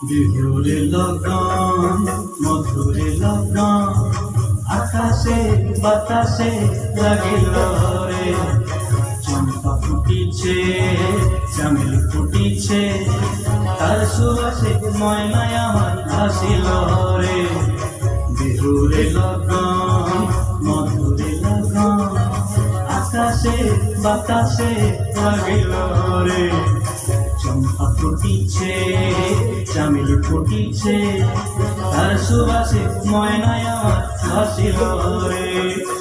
বিহুরে লগন মধুরে লগন আকাশে বাতাসে লাগিল রে চম্পা ফুটিছে চামেল ফুটিছে তার সুবাসে ময়নায় আমার আসিল রে বিহুরে লগন মধুরে লগন আকাশে বাতাসে লাগিল রে চম্পা ফুটিছে চামেলি ফুটিছে তার সুবাসে ময়নায় আমার ভাসিল রে।